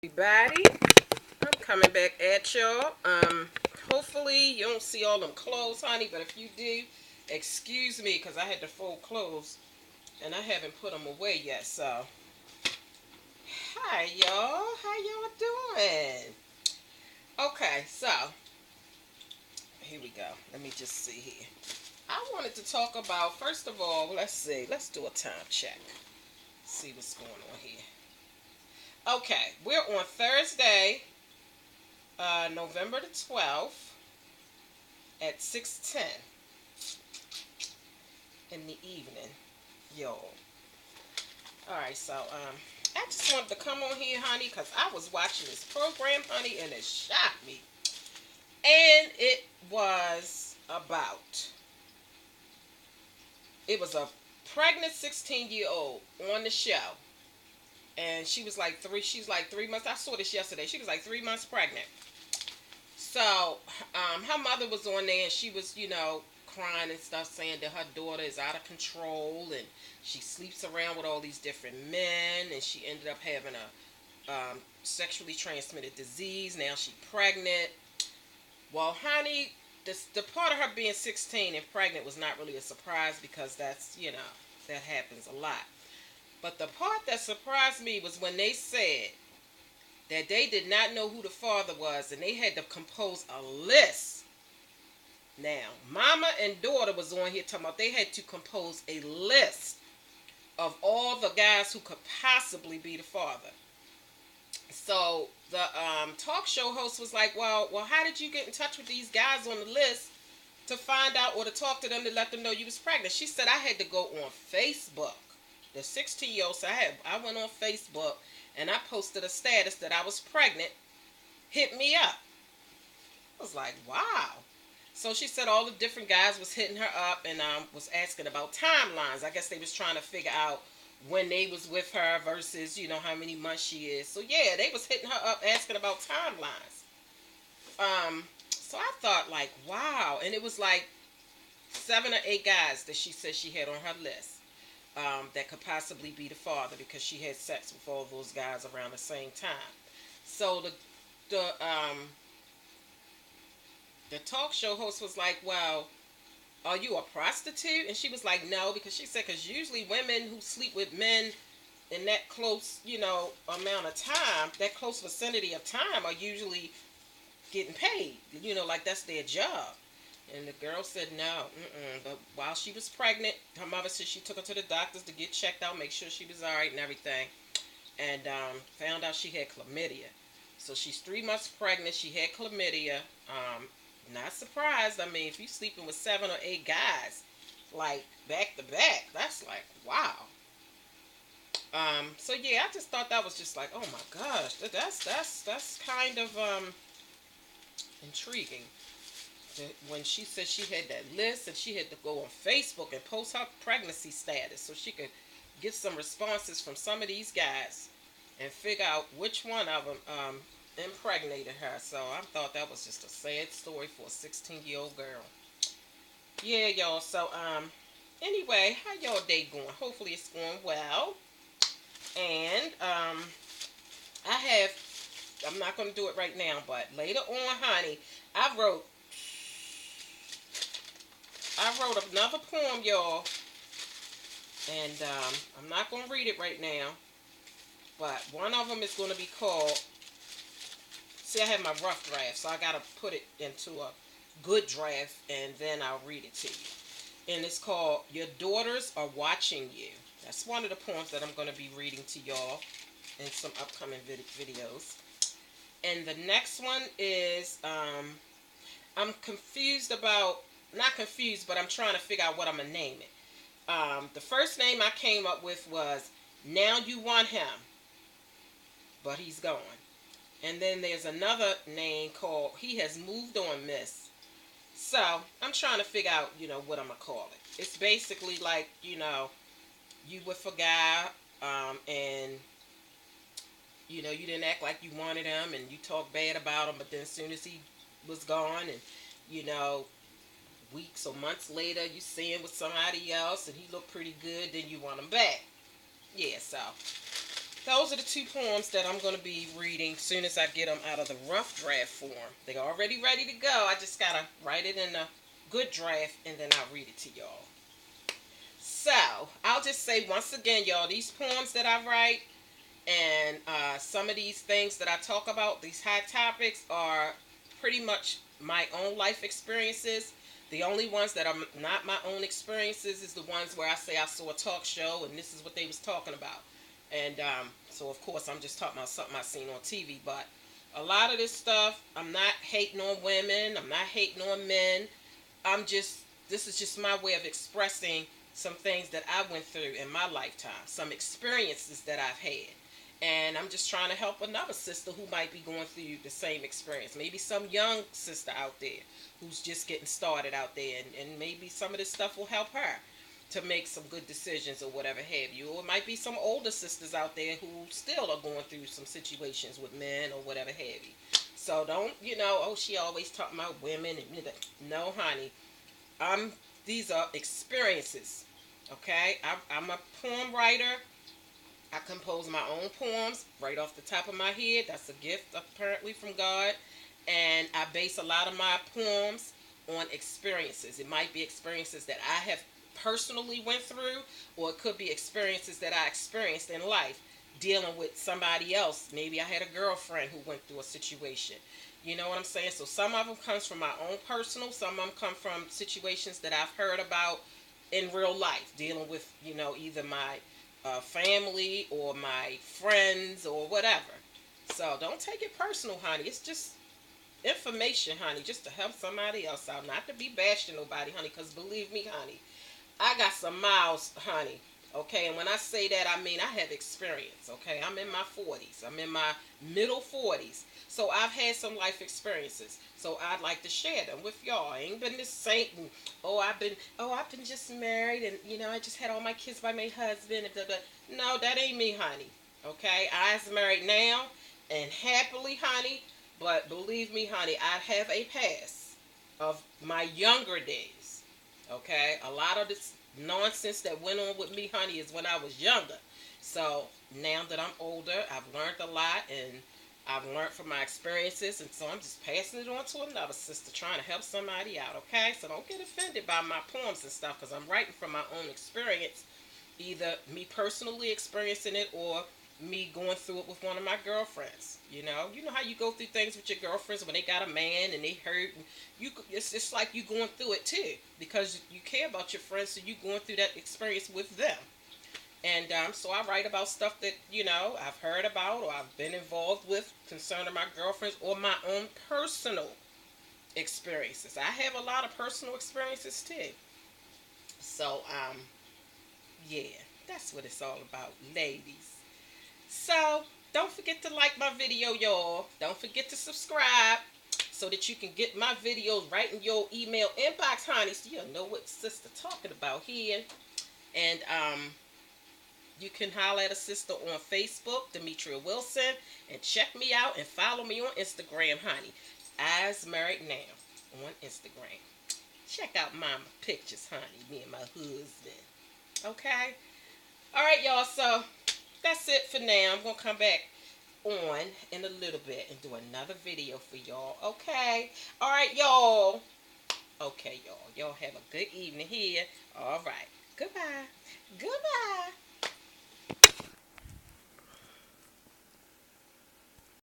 Everybody, I'm coming back at y'all. Hopefully you don't see all them clothes, honey, but if you do, excuse me, because I had to fold clothes and I haven't put them away yet. So, hi y'all, how y'all doing? Okay, so here we go. Let me just see here. I wanted to talk about, first of all, let's do a time check. See what's going on here. Okay, we're on Thursday, November the 12th at 6:10 in the evening, y'all. All right, so I just wanted to come on here, honey, because I was watching this program, honey, and it shocked me. And it was a pregnant 16-year-old on the show, and she's like 3 months. I saw this yesterday. She was like 3 months pregnant. So, her mother was on there, and she was, crying and stuff, saying that her daughter is out of control, and she sleeps around with all these different men, and she ended up having a sexually transmitted disease. Now she's pregnant. Well, honey, the part of her being 16 and pregnant was not really a surprise because that happens a lot. But the part that surprised me was when they said that they did not know who the father was, and they had to compose a list. Now, mama and daughter was on here talking about they had to compose a list of all the guys who could possibly be the father. So the talk show host was like, well, how did you get in touch with these guys on the list to find out or to talk to them to let them know you was pregnant? She said I had to go on Facebook. The 16-year-old said I went on Facebook and I posted a status that I was pregnant. Hit me up. I was like, wow. So she said all the different guys was hitting her up and was asking about timelines. I guess they was trying to figure out when they was with her versus how many months she is. So yeah, they was hitting her up asking about timelines. So I thought like, wow, and it was like 7 or 8 guys that she said she had on her list that could possibly be the father because she had sex with all those guys around the same time. So the talk show host was like, well, are you a prostitute? And she was like, no, because she said, because usually women who sleep with men in that close, amount of time, that close vicinity of time, are usually getting paid. Like that's their job. And the girl said no. But while she was pregnant, her mother said she took her to the doctors to get checked out, make sure she was all right and everything, and found out she had chlamydia. So she's 3 months pregnant. She had chlamydia. Not surprised. I mean, if you're sleeping with 7 or 8 guys, like back to back, that's like wow. So yeah, I just thought that was just like, oh my gosh, that's kind of intriguing. When she said she had that list and she had to go on Facebook and post her pregnancy status so she could get some responses from some of these guys and figure out which one of them impregnated her. So I thought that was just a sad story for a 16-year-old girl. Yeah, y'all. So anyway, how y'all day going? Hopefully it's going well. And I have. I'm not gonna do it right now, but later on, honey, I wrote. I wrote another poem, y'all, and I'm not gonna read it right now. But one of them is gonna be called. See, I have my rough draft, so I gotta put it into a good draft, and then I'll read it to you. And it's called "Your Daughters Are Watching You." That's one of the poems that I'm gonna be reading to y'all in some upcoming videos. And the next one is I'm confused about, not confused, but I'm trying to figure out what I'm gonna name it. The first name I came up with was "Now You Want Him, but He's Gone." And then there's another name called "He Has Moved On, Miss." So I'm trying to figure out, what I'm gonna call it. It's basically like, you with a guy, and you didn't act like you wanted him, and you talk bad about him, but then as soon as he was gone, and you know, weeks or months later, you see him with somebody else, and he looked pretty good, then you want him back. Yeah, so those are the two poems that I'm going to be reading as soon as I get them out of the rough draft form. They're already ready to go. I just got to write it in a good draft and then I'll read it to y'all. So, I'll just say once again, y'all, these poems that I write and some of these things that I talk about, these hot topics, are pretty much my own life experiences. The only ones that are not my own experiences is the ones where I say I saw a talk show and this is what they was talking about. And so, of course, I'm just talking about something I seen on TV. But a lot of this stuff, I'm not hating on women. I'm not hating on men. This is just my way of expressing some things that I went through in my lifetime, some experiences that I've had. And I'm just trying to help another sister who might be going through the same experience. Maybe some young sister out there who's just getting started out there. And maybe some of this stuff will help her to make some good decisions or whatever have you. Or it might be some older sisters out there who still are going through some situations with men or whatever have you. So don't, oh, she always talking about women. No, honey. These are experiences. Okay? I'm a poem writer. I compose my own poems right off the top of my head. That's a gift apparently from God. And I base a lot of my poems on experiences. It might be experiences that I have personally went through, or it could be experiences that I experienced in life dealing with somebody else. Maybe I had a girlfriend who went through a situation. You know what I'm saying? So some of them comes from my own personal, some of them come from situations that I've heard about in real life, dealing with, either my family or my friends or whatever. So don't take it personal, honey. It's just information, honey, just to help somebody else out, not to be bashing nobody, honey, because believe me, honey, I got some miles, honey. Okay, and when I say that, I mean I have experience. Okay, I'm in my 40s. I'm in my middle 40s. So I've had some life experiences. So I'd like to share them with y'all. I ain't been this saint and I've been just married and I just had all my kids by my husband and blah, blah. No, that ain't me, honey. Okay, I's married now and happily, honey. But believe me, honey, I have a past of my younger days. Okay, a lot of this nonsense that went on with me, honey, is when I was younger. So now that I'm older, I've learned a lot and I've learned from my experiences, and so I'm just passing it on to another sister, trying to help somebody out. Okay, so don't get offended by my poems and stuff, because I'm writing from my own experience, either me personally experiencing it or me going through it with one of my girlfriends. You know how you go through things with your girlfriends when they got a man and they hurt. And it's just like you going through it too, because you care about your friends, so you going through that experience with them. And so I write about stuff that I've heard about or I've been involved with concerning my girlfriends or my own personal experiences. I have a lot of personal experiences too. So yeah, that's what it's all about, ladies. So, don't forget to like my video, y'all. Don't forget to subscribe so that you can get my videos right in your email inbox, honey, so you'll know what sister talking about here. And you can holler at a sister on Facebook, Demetria Wilson, and check me out and follow me on Instagram, honey. As Married Now on Instagram. Check out my pictures, honey, me and my husband. Okay? Alright, y'all, so that's it for now. I'm going to come back on in a little bit and do another video for y'all. Okay? Alright, y'all. Okay, y'all. Y'all have a good evening here. Alright. Goodbye. Goodbye.